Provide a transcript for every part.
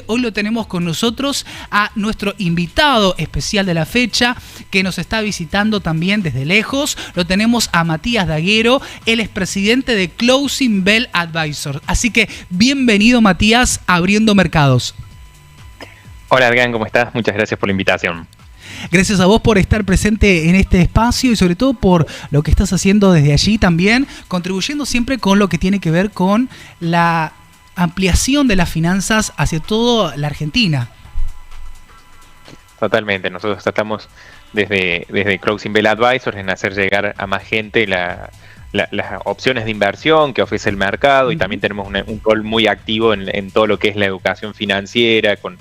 Hoy lo tenemos con nosotros a nuestro invitado especial de la fecha, que nos está visitando también desde lejos. Lo tenemos a Matías Daguero, él es presidente de Closing Bell Advisors. Así que bienvenido, Matías, a Abriendo Mercados. Hola, Adrián, ¿cómo estás? Muchas gracias por la invitación. Gracias a vos por estar presente en este espacio y sobre todo por lo que estás haciendo desde allí también, contribuyendo siempre con lo que tiene que ver con la ampliación de las finanzas hacia toda la Argentina. Totalmente, nosotros tratamos desde Closing Bell Advisors en hacer llegar a más gente las opciones de inversión que ofrece el mercado, y también tenemos un rol muy activo en todo lo que es la educación financiera, con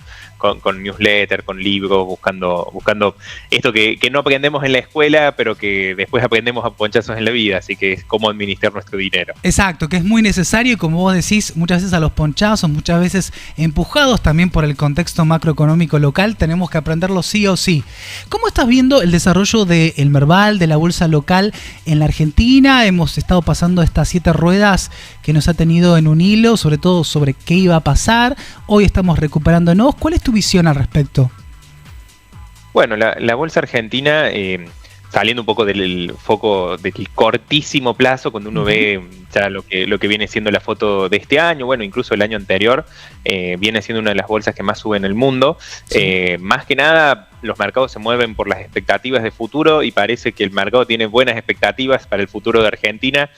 newsletter, con libros, buscando esto que no aprendemos en la escuela, pero que después aprendemos a ponchazos en la vida, así que es cómo administrar nuestro dinero. Exacto, que es muy necesario y como vos decís, muchas veces a los ponchazos, muchas veces empujados también por el contexto macroeconómico local, tenemos que aprenderlo sí o sí. ¿Cómo estás viendo el desarrollo del Merval, de la bolsa local en la Argentina? Hemos estado pasando estas 7 ruedas que nos ha tenido en un hilo, sobre todo sobre qué iba a pasar. Hoy estamos recuperándonos. ¿Cuál es tu visión al respecto? Bueno, la bolsa argentina, saliendo un poco del foco del cortísimo plazo, cuando uno ve ya lo que viene siendo la foto de este año, bueno, incluso el año anterior, viene siendo una de las bolsas que más sube en el mundo. Sí. Más que nada, los mercados se mueven por las expectativas de futuro y parece que el mercado tiene buenas expectativas para el futuro de Argentina.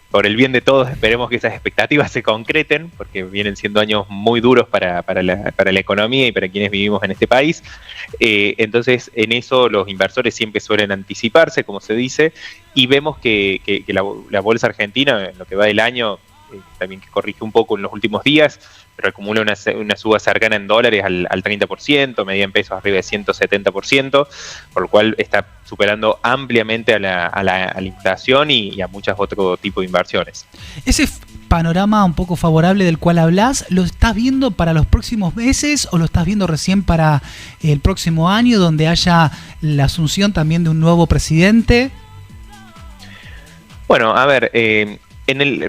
Por el bien de todos, esperemos que esas expectativas se concreten, porque vienen siendo años muy duros para la economía y para quienes vivimos en este país. Entonces, en eso los inversores siempre suelen anticiparse, como se dice, y vemos que la bolsa argentina, en lo que va del año, también que corrige un poco en los últimos días, pero acumula una suba cercana en dólares al 30%, media en pesos arriba de 170%, por lo cual está superando ampliamente a la inflación y a muchos otros tipos de inversiones. Ese panorama un poco favorable del cual hablas, ¿lo estás viendo para los próximos meses o lo estás viendo recién para el próximo año, donde haya la asunción también de un nuevo presidente? Bueno, a ver,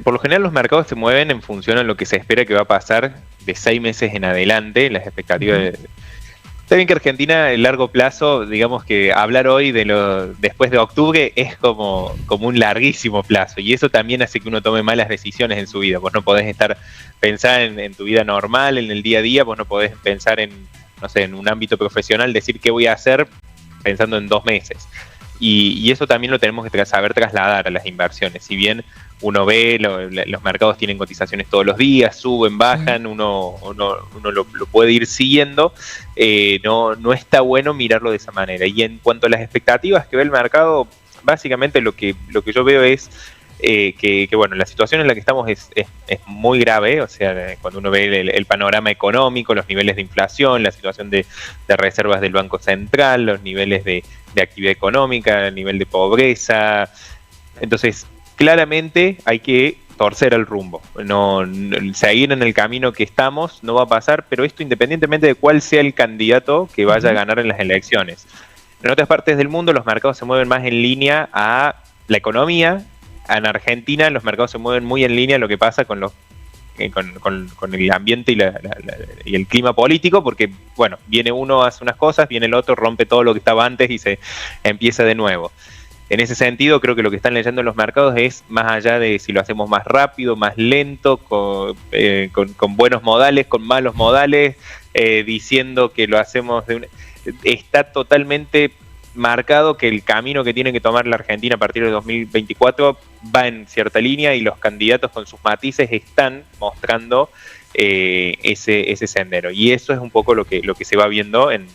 por lo general los mercados se mueven en función a lo que se espera que va a pasar de 6 meses en adelante, las expectativas Está bien que Argentina, a largo plazo, digamos que hablar hoy después de octubre es como un larguísimo plazo, y eso también hace que uno tome malas decisiones en su vida. Vos no podés pensar en tu vida normal, en el día a día, vos no podés pensar en un ámbito profesional, decir qué voy a hacer pensando en 2 meses. Y eso también lo tenemos que saber trasladar a las inversiones. Si bien uno ve, los mercados tienen cotizaciones todos los días, suben, bajan, uno lo puede ir siguiendo, no está bueno mirarlo de esa manera. Y en cuanto a las expectativas que ve el mercado, básicamente lo que yo veo es que bueno, la situación en la que estamos es muy grave. O sea, cuando uno ve el panorama económico, los niveles de inflación, la situación de reservas del Banco Central, los niveles de actividad económica, el nivel de pobreza, entonces claramente hay que torcer el rumbo, no seguir en el camino que estamos no va a pasar, pero esto independientemente de cuál sea el candidato que vaya a ganar en las elecciones. En otras partes del mundo los mercados se mueven más en línea a la economía. En Argentina los mercados se mueven muy en línea a lo que pasa con el ambiente y el clima político, porque bueno, viene uno, hace unas cosas, viene el otro, rompe todo lo que estaba antes y se empieza de nuevo. En ese sentido, creo que lo que están leyendo en los mercados es, más allá de si lo hacemos más rápido, más lento, con buenos modales, con malos modales, diciendo que lo hacemos está totalmente marcado que el camino que tiene que tomar la Argentina a partir de 2024 va en cierta línea, y los candidatos con sus matices están mostrando ese sendero, y eso es un poco lo que se va viendo en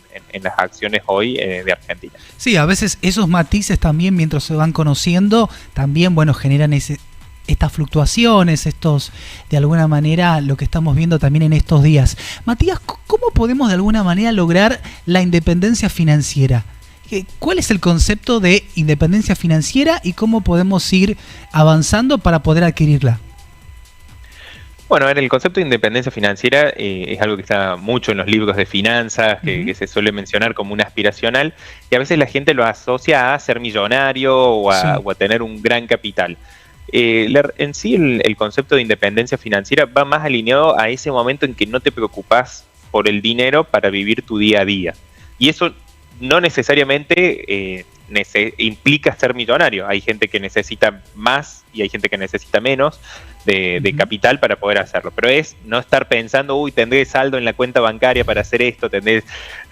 las acciones hoy de Argentina. Sí, a veces esos matices también, mientras se van conociendo, también generan estas fluctuaciones, de alguna manera, lo que estamos viendo también en estos días. Matías, ¿cómo podemos de alguna manera lograr la independencia financiera? ¿Cuál es el concepto de independencia financiera y cómo podemos ir avanzando para poder adquirirla? Bueno, el concepto de independencia financiera es algo que está mucho en los libros de finanzas, que se suele mencionar como un aspiracional, y a veces la gente lo asocia a ser millonario o a tener un gran capital. En sí el concepto de independencia financiera va más alineado a ese momento en que no te preocupás por el dinero para vivir tu día a día. Y eso no necesariamente implica ser millonario. Hay gente que necesita más y hay gente que necesita menos de capital para poder hacerlo. Pero es no estar pensando, tendré saldo en la cuenta bancaria para hacer esto,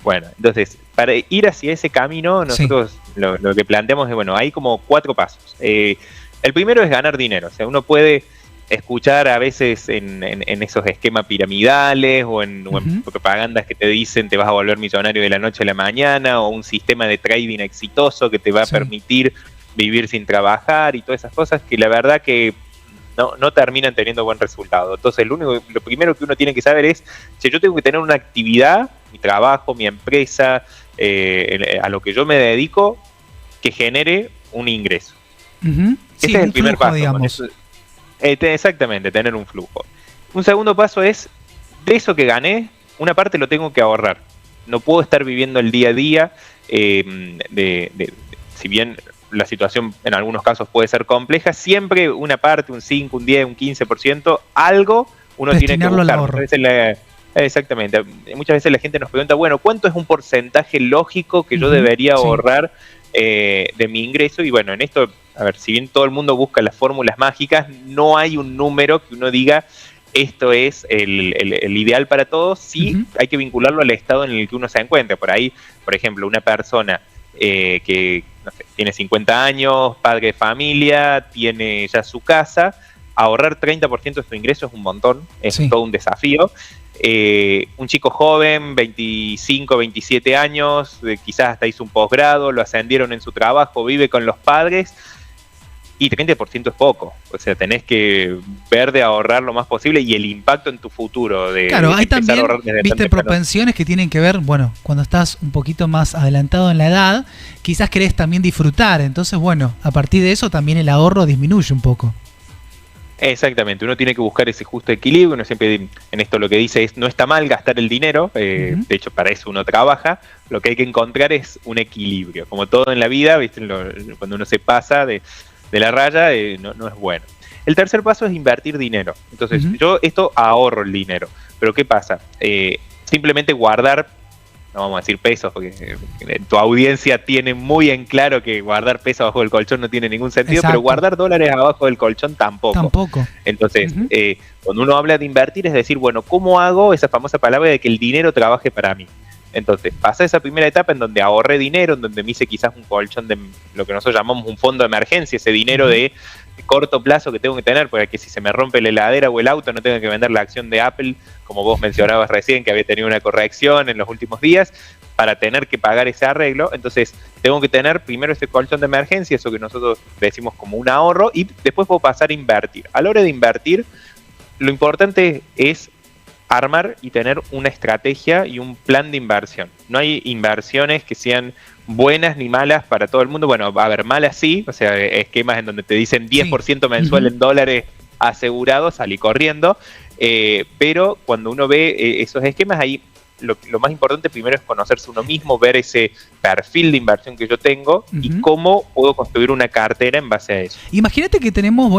Bueno, entonces, para ir hacia ese camino, nosotros lo que planteamos es, hay como 4 pasos. El primero es ganar dinero. O sea, uno puede escuchar a veces en esos esquemas piramidales o en propagandas que te dicen te vas a volver millonario de la noche a la mañana, o un sistema de trading exitoso que te va a permitir vivir sin trabajar y todas esas cosas que la verdad que no terminan teniendo buen resultado. Entonces lo primero que uno tiene que saber es si yo tengo que tener una actividad, mi trabajo, mi empresa, a lo que yo me dedico, que genere un ingreso. Ese es el primer paso, digamos. Exactamente, tener un flujo. Un segundo paso es, de eso que gané, una parte lo tengo que ahorrar. No puedo estar viviendo el día a día, si bien la situación en algunos casos puede ser compleja, siempre una parte, un 5, un 10, un 15%, algo uno tiene que buscar. Exactamente. Muchas veces la gente nos pregunta, ¿cuánto es un porcentaje lógico que yo debería ahorrar de mi ingreso? Y en esto, a ver, si bien todo el mundo busca las fórmulas mágicas, no hay un número que uno diga esto es el ideal para todos. Sí, hay que vincularlo al estado en el que uno se encuentra. Por ahí, por ejemplo, una persona que tiene 50 años, padre de familia, tiene ya su casa, ahorrar 30% de su ingreso es un montón, es todo un desafío. Un chico joven, 25, 27 años, quizás hasta hizo un posgrado, lo ascendieron en su trabajo, vive con los padres, y 30% es poco. O sea, tenés que ver de ahorrar lo más posible y el impacto en tu futuro. Claro, hay también, viste, propensiones que tienen que ver, cuando estás un poquito más adelantado en la edad, quizás querés también disfrutar. Entonces, a partir de eso también el ahorro disminuye un poco. Exactamente, uno tiene que buscar ese justo equilibrio. Uno siempre en esto lo que dice es, no está mal gastar el dinero, de hecho para eso uno trabaja, lo que hay que encontrar es un equilibrio. Como todo en la vida, ¿viste? Cuando uno se pasa de la raya, no es bueno. El tercer paso es invertir dinero. Entonces, yo ahorro el dinero, pero ¿qué pasa? Simplemente guardar, no vamos a decir pesos, porque tu audiencia tiene muy en claro que guardar pesos abajo del colchón no tiene ningún sentido. Exacto. Pero guardar dólares abajo del colchón tampoco. Entonces, cuando uno habla de invertir es decir, ¿cómo hago esa famosa palabra de que el dinero trabaje para mí? Entonces, pasa esa primera etapa en donde ahorré dinero, en donde me hice quizás un colchón de lo que nosotros llamamos un fondo de emergencia, ese dinero de corto plazo que tengo que tener, para que si se me rompe la heladera o el auto no tenga que vender la acción de Apple, como vos mencionabas recién, que había tenido una corrección en los últimos días, para tener que pagar ese arreglo. Entonces, tengo que tener primero ese colchón de emergencia, eso que nosotros decimos como un ahorro, y después puedo pasar a invertir. A la hora de invertir, lo importante es armar y tener una estrategia y un plan de inversión. No hay inversiones que sean buenas ni malas para todo el mundo. A ver, malas sí, o sea, esquemas en donde te dicen 10% mensual en dólares asegurados, salí corriendo, pero cuando uno ve esos esquemas, ahí lo más importante primero es conocerse uno mismo, ver ese perfil de inversión que yo tengo y cómo puedo construir una cartera en base a eso. Imagínate que tenemos,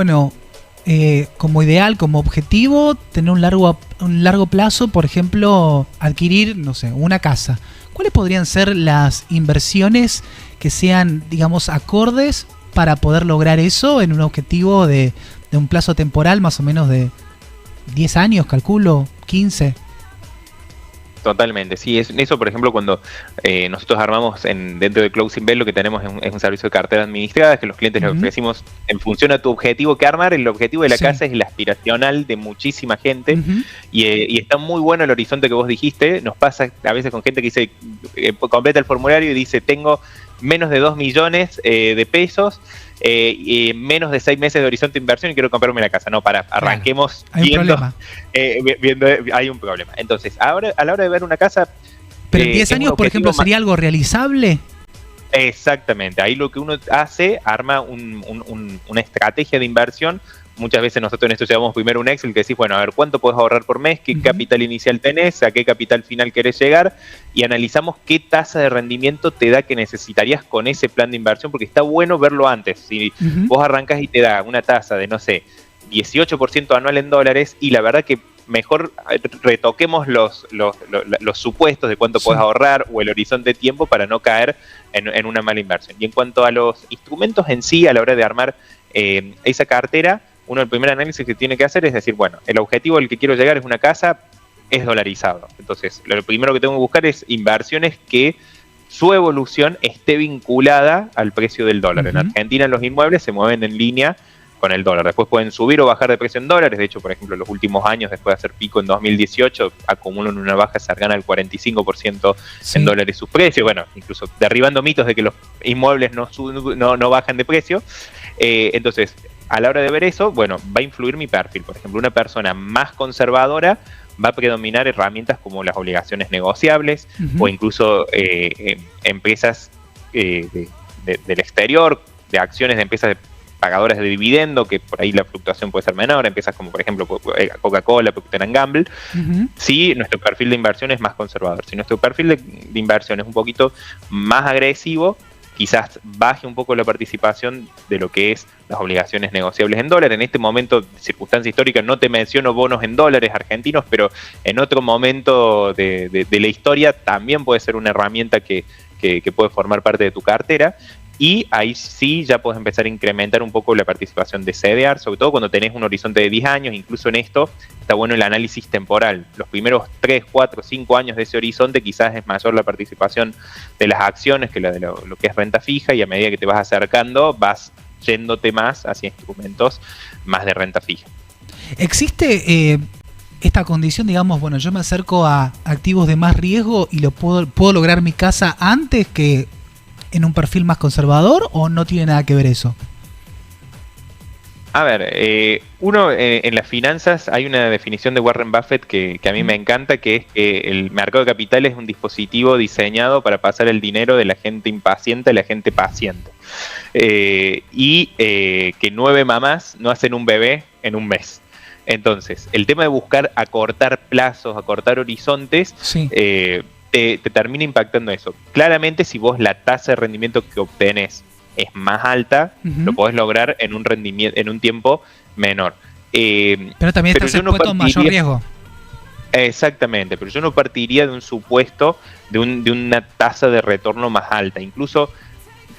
como ideal, como objetivo, tener un largo plazo, por ejemplo, adquirir, una casa. ¿Cuáles podrían ser las inversiones que sean, digamos, acordes para poder lograr eso en un objetivo de un plazo temporal más o menos de 10 años, calculo, 15? Totalmente, sí, eso por ejemplo cuando nosotros armamos dentro de Closing Bell, lo que tenemos es un servicio de cartera administrada, que los clientes le ofrecimos en función a tu objetivo que armar. El objetivo de la casa es el aspiracional de muchísima gente, y está muy bueno el horizonte que vos dijiste. Nos pasa a veces con gente que dice, completa el formulario y dice, tengo menos de 2 millones de pesos, menos de 6 meses de horizonte de inversión y quiero comprarme la casa. No, arranquemos viendo, hay un problema. Entonces, ahora a la hora de ver una casa... Pero en 10 años, por ejemplo, ¿sería algo realizable? Exactamente, ahí lo que uno hace, arma una estrategia de inversión. Muchas veces nosotros en esto llevamos primero un Excel que decís, a ver, ¿cuánto podés ahorrar por mes? ¿Qué capital inicial tenés? ¿A qué capital final querés llegar? Y analizamos qué tasa de rendimiento te da que necesitarías con ese plan de inversión, porque está bueno verlo antes. Si vos arrancás y te da una tasa de, 18% anual en dólares, y la verdad que mejor retoquemos los supuestos de cuánto puedes ahorrar o el horizonte de tiempo para no caer en una mala inversión. Y en cuanto a los instrumentos en sí, a la hora de armar esa cartera, el primer análisis que tiene que hacer es decir, bueno, el objetivo al que quiero llegar es una casa, es dolarizado. Entonces, lo primero que tengo que buscar es inversiones que su evolución esté vinculada al precio del dólar. En Argentina los inmuebles se mueven en línea con el dólar. Después pueden subir o bajar de precio en dólares. De hecho, por ejemplo, los últimos años, después de hacer pico en 2018, acumulan una baja cercana al 45% en dólares sus precios. Bueno, incluso derribando mitos de que los inmuebles no bajan de precio. Entonces, a la hora de ver eso, bueno, va a influir mi perfil. Por ejemplo, una persona más conservadora va a predominar herramientas como las obligaciones negociables o incluso empresas del exterior, de acciones de empresas pagadoras de dividendo, que por ahí la fluctuación puede ser menor, empresas como por ejemplo Coca-Cola, Procter & Gamble. Si nuestro perfil de inversión es más conservador, si nuestro perfil de inversión es un poquito más agresivo, quizás baje un poco la participación de lo que es las obligaciones negociables en dólares. En este momento, de circunstancia histórica, no te menciono bonos en dólares argentinos, pero en otro momento de la historia también puede ser una herramienta que puede formar parte de tu cartera. Y ahí sí ya puedes empezar a incrementar un poco la participación de CDR, sobre todo cuando tenés un horizonte de 10 años. Incluso en esto está bueno el análisis temporal. Los primeros 3, 4, 5 años de ese horizonte quizás es mayor la participación de las acciones que la de lo que es renta fija, y a medida que te vas acercando vas yéndote más hacia instrumentos más de renta fija. ¿Existe esta condición, digamos, bueno, yo me acerco a activos de más riesgo y puedo lograr mi casa antes que en un perfil más conservador, o no tiene nada que ver eso? A ver, en las finanzas hay una definición de Warren Buffett que a mí me encanta, que es que el mercado de capitales es un dispositivo diseñado para pasar el dinero de la gente impaciente a la gente paciente. Que 9 mamás no hacen un bebé en un mes. Entonces, el tema de buscar acortar plazos, acortar horizontes, te termina impactando eso. Claramente, si vos la tasa de rendimiento que obtenés es más alta, lo podés lograr en un rendimiento, en un tiempo menor. Pero también estás expuesto a mayor riesgo. Exactamente, pero yo no partiría de un supuesto de una tasa de retorno más alta. Incluso,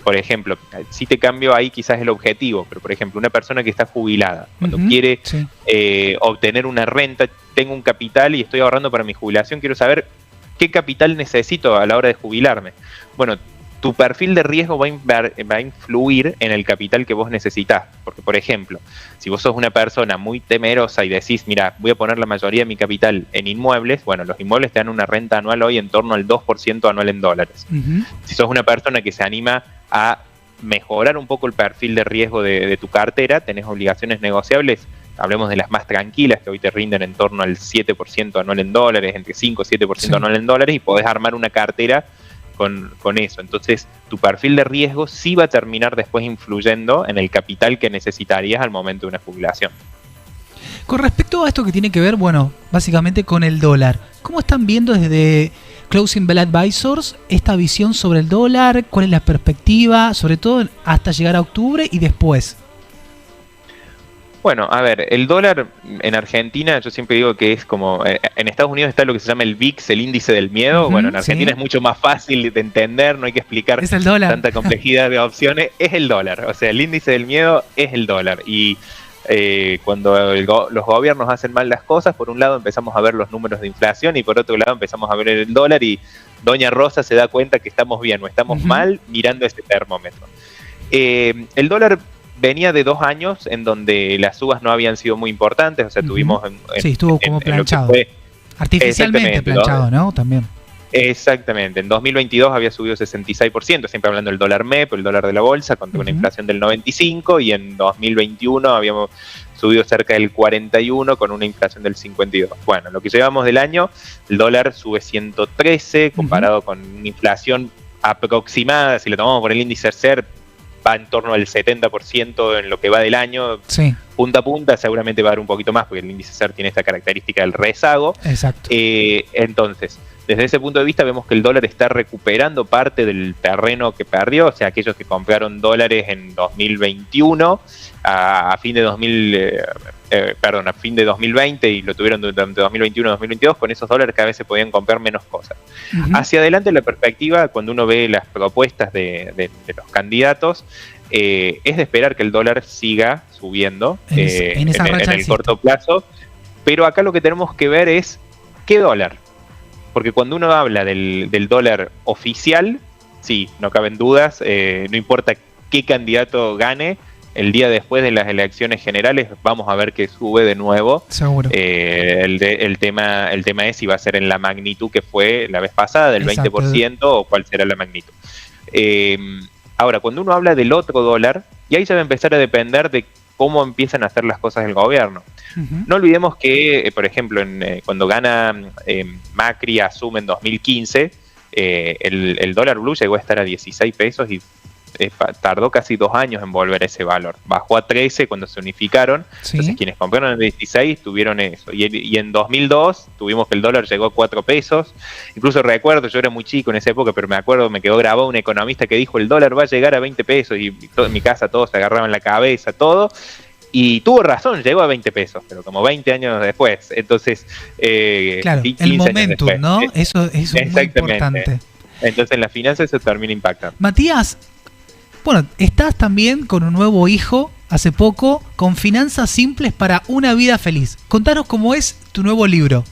por ejemplo, si te cambio ahí quizás el objetivo, pero por ejemplo, una persona que está jubilada, cuando quiere obtener una renta, tengo un capital y estoy ahorrando para mi jubilación, quiero saber qué capital necesito a la hora de jubilarme. Bueno, tu perfil de riesgo va a influir en el capital que vos necesitás. Porque, por ejemplo, si vos sos una persona muy temerosa y decís, mira, voy a poner la mayoría de mi capital en inmuebles, bueno, los inmuebles te dan una renta anual hoy en torno al 2% anual en dólares. Si sos una persona que se anima a mejorar un poco el perfil de riesgo de tu cartera, tenés obligaciones negociables. Hablemos de las más tranquilas, que hoy te rinden en torno al 7% anual en dólares, entre 5 y 7% anual en dólares, y podés armar una cartera con eso. Entonces, tu perfil de riesgo sí va a terminar después influyendo en el capital que necesitarías al momento de una jubilación. Con respecto a esto que tiene que ver, bueno, básicamente con el dólar, ¿cómo están viendo desde Closing Bell Advisors esta visión sobre el dólar? ¿Cuál es la perspectiva, sobre todo hasta llegar a octubre y después? Bueno, a ver, el dólar en Argentina, yo siempre digo que es como, en Estados Unidos está lo que se llama el VIX, el índice del miedo. Bueno, en Argentina es mucho más fácil de entender, no hay que explicar tanta complejidad de opciones. Es el dólar, o sea, el índice del miedo es el dólar. Y cuando los gobiernos hacen mal las cosas, por un lado empezamos a ver los números de inflación y por otro lado empezamos a ver el dólar, y Doña Rosa se da cuenta que estamos bien o estamos mal mirando ese termómetro. El dólar venía de 2 años en donde las subas no habían sido muy importantes, o sea, tuvimos... estuvo como planchado. Artificialmente planchado, ¿no? También. Exactamente. En 2022 había subido 66%, siempre hablando del dólar MEP, el dólar de la bolsa, contra una inflación del 95%, y en 2021 habíamos subido cerca del 41% con una inflación del 52%. Bueno, lo que llevamos del año, el dólar sube 113%, comparado con una inflación aproximada, si lo tomamos por el índice CER, va en torno al 70% en lo que va del año. Punta a punta seguramente va a dar un poquito más, porque el índice CER tiene esta característica del rezago. Exacto. Entonces, desde ese punto de vista vemos que el dólar está recuperando parte del terreno que perdió, o sea, aquellos que compraron dólares en 2021 a fin de 2020 y lo tuvieron durante 2021 2022, con esos dólares cada vez se podían comprar menos cosas. Hacia adelante la perspectiva, cuando uno ve las propuestas de los candidatos, es de esperar que el dólar siga subiendo en el corto plazo, pero acá lo que tenemos que ver es qué dólar, porque cuando uno habla del dólar oficial, sí, no caben dudas, no importa qué candidato gane, el día después de las elecciones generales vamos a ver que sube de nuevo. Seguro. El tema es si va a ser en la magnitud que fue la vez pasada, del 20%, o cuál será la magnitud. Ahora, cuando uno habla del otro dólar, y ahí se va a empezar a depender de cómo empiezan a hacer las cosas el gobierno. No olvidemos que, por ejemplo, cuando gana Macri, asume en 2015, el dólar blue llegó a estar a 16 pesos y tardó casi 2 años en volver a ese valor. Bajó a 13 cuando se unificaron. ¿Sí? Entonces quienes compraron en 16 tuvieron eso. Y en 2002 tuvimos que el dólar llegó a 4 pesos. Incluso recuerdo, yo era muy chico en esa época, pero me acuerdo, me quedó grabado un economista que dijo el dólar va a llegar a 20 pesos y en mi casa todos se agarraban la cabeza, todo. Y tuvo razón, llegó a 20 pesos, pero como 20 años después. Entonces, claro, el momentum, ¿no? Eso es muy importante. Entonces en las finanzas eso termina impactando. Matías, bueno, estás también con un nuevo hijo hace poco, con Finanzas Simples para una Vida Feliz. Contanos cómo es tu nuevo libro.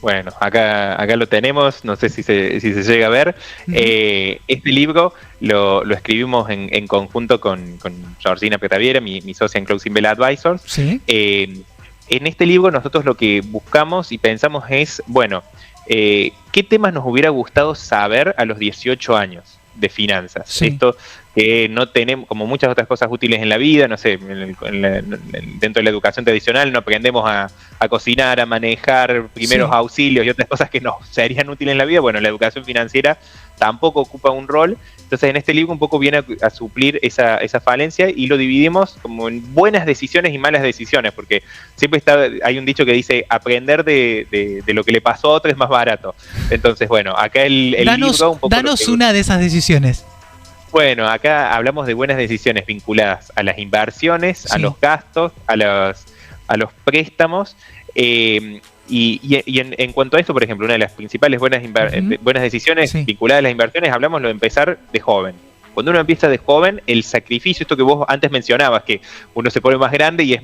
Bueno, acá lo tenemos, no sé si se llega a ver. Este libro lo escribimos en conjunto con Georgina Petaviera, mi socia en Closing Bell Advisors. ¿Sí? En este libro nosotros lo que buscamos y pensamos es, bueno, ¿qué temas nos hubiera gustado saber a los 18 años de finanzas? Sí. Esto que no tenemos, como muchas otras cosas útiles en la vida, no sé, dentro de la educación tradicional no aprendemos a cocinar, a manejar primeros auxilios y otras cosas que nos serían útiles en la vida. Bueno, la educación financiera tampoco ocupa un rol. Entonces en este libro un poco viene a suplir esa falencia y lo dividimos como en buenas decisiones y malas decisiones, porque siempre hay un dicho que dice aprender de lo que le pasó a otro es más barato. Entonces, bueno, acá el libro un poco... Danos una de esas decisiones. Bueno, acá hablamos de buenas decisiones vinculadas a las inversiones, a los gastos, a los préstamos. Y en cuanto a esto, por ejemplo, una de las principales buenas decisiones vinculadas a las inversiones, hablamos de empezar de joven. Cuando uno empieza de joven, el sacrificio, esto que vos antes mencionabas, que uno se pone más grande y es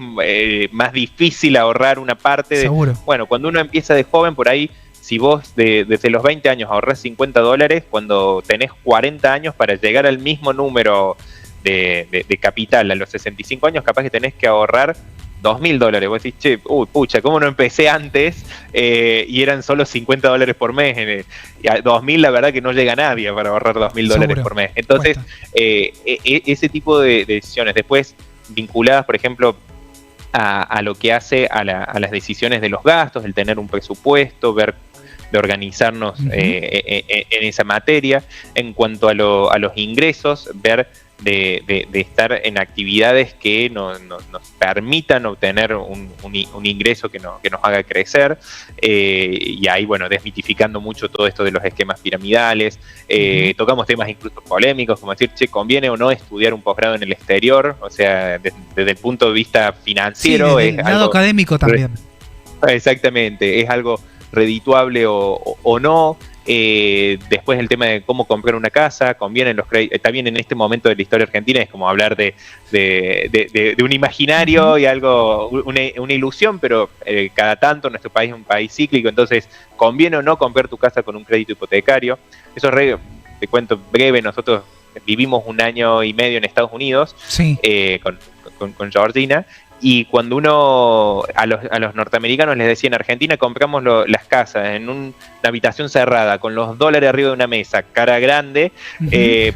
más difícil ahorrar una parte. Seguro. Bueno, cuando uno empieza de joven, por ahí, si vos desde los 20 años ahorrás $50, cuando tenés 40 años para llegar al mismo número de capital a los 65 años, capaz que tenés que ahorrar $2.000. Vos decís, che, pucha, ¿cómo no empecé antes? Y eran solo $50 por mes. Y a 2.000 la verdad que no llega nadie para ahorrar $2.000 por mes. Entonces, ese tipo de decisiones, después vinculadas, por ejemplo, a lo que hace a las decisiones de los gastos, el tener un presupuesto, ver de organizarnos en esa materia. En cuanto a los ingresos, ver de estar en actividades que nos permitan obtener un ingreso que nos haga crecer, y ahí, bueno, desmitificando mucho todo esto de los esquemas piramidales. Tocamos temas incluso polémicos, como decir, che, ¿conviene o no estudiar un posgrado en el exterior? O sea, desde el punto de vista financiero. Sí, desde el lado académico también. Exactamente, es algo redituable o no. Después el tema de cómo comprar una casa, convienen los créditos. También en este momento de la historia argentina es como hablar de un imaginario y algo, una ilusión, pero cada tanto nuestro país es un país cíclico, entonces conviene o no comprar tu casa con un crédito hipotecario. Eso te cuento breve, nosotros vivimos 1 año y medio en Estados Unidos, con Georgina. Y cuando uno a los norteamericanos les decía, en Argentina compramos las casas en una habitación cerrada con los dólares arriba de una mesa, cara grande,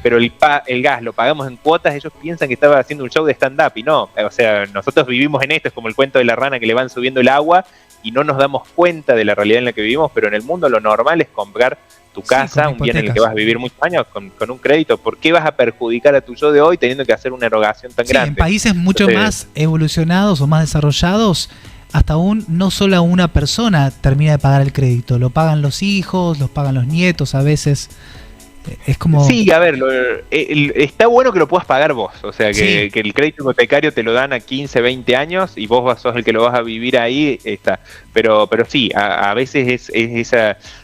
pero el gas lo pagamos en cuotas, ellos piensan que estaba haciendo un show de stand-up y no. O sea, nosotros vivimos en esto, es como el cuento de la rana que le van subiendo el agua y no nos damos cuenta de la realidad en la que vivimos, pero en el mundo lo normal es comprar tu casa, un bien en el que vas a vivir muchos años con un crédito. ¿Por qué vas a perjudicar a tu yo de hoy teniendo que hacer una erogación tan grande? En países mucho más evolucionados o más desarrollados hasta aún no solo una persona termina de pagar el crédito, lo pagan los hijos, los pagan los nietos a veces. Es como... Sí, a ver, está bueno que lo puedas pagar vos, o sea, Sí. que el crédito hipotecario te lo dan a 15, 20 años y vos sos el que lo vas a vivir ahí, está. Pero sí, a veces es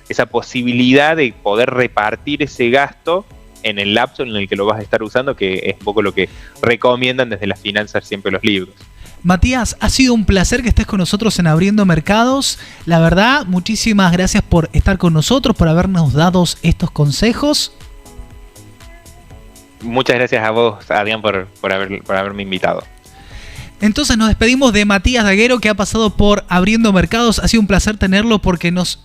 esa posibilidad de poder repartir ese gasto en el lapso en el que lo vas a estar usando, que es un poco lo que recomiendan desde las finanzas siempre los libros. Matías, ha sido un placer que estés con nosotros en Abriendo Mercados. La verdad, muchísimas gracias por estar con nosotros, por habernos dado estos consejos. Muchas gracias a vos, Adrián, por haberme invitado. Entonces nos despedimos de Matías Daguero, que ha pasado por Abriendo Mercados. Ha sido un placer tenerlo porque nos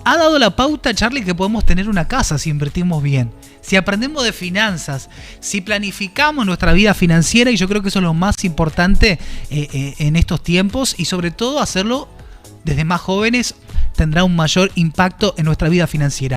ha dado la pauta, Charlie, que podemos tener una casa si invertimos bien. Si aprendemos de finanzas, si planificamos nuestra vida financiera, y yo creo que eso es lo más importante en estos tiempos, y sobre todo hacerlo desde más jóvenes tendrá un mayor impacto en nuestra vida financiera.